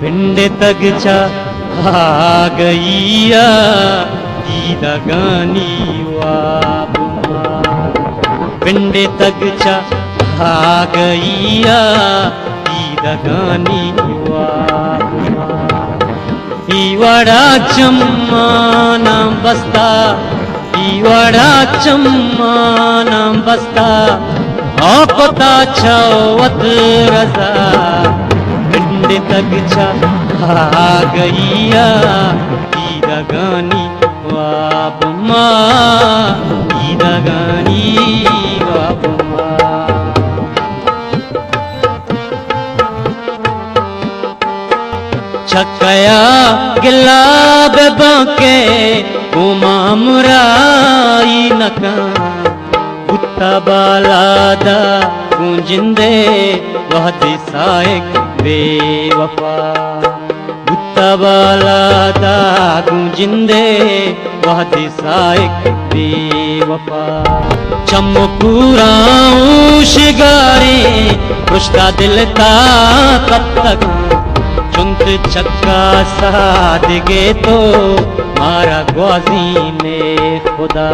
पिंड तक चा आ गईया दीदा गानी वाबुमा पिंड तक चा आ गईया दीदा गानी वाबुमा ईवाड़ा चम्मा नाम बस्ता ईवाड़ा चम्मा नाम बस्ता औपता छवत रजा पिंड तक चा आ गईया दीदा गानी वाबुमा दीदा गानी वाबुमा छकया गिला बेबाके उमा मुराई नका कुत्ता बालादा गुंजिंदे वह दिसाएक बेवफा कुत्ता बालादा गुंजिंदे वह दिसाएक बेवफा चमकुराऊं शिगारे पुश्ता दिल ता कब तक चुंत चक्का साध गे तो मारा ग्वाजी ने खुदा।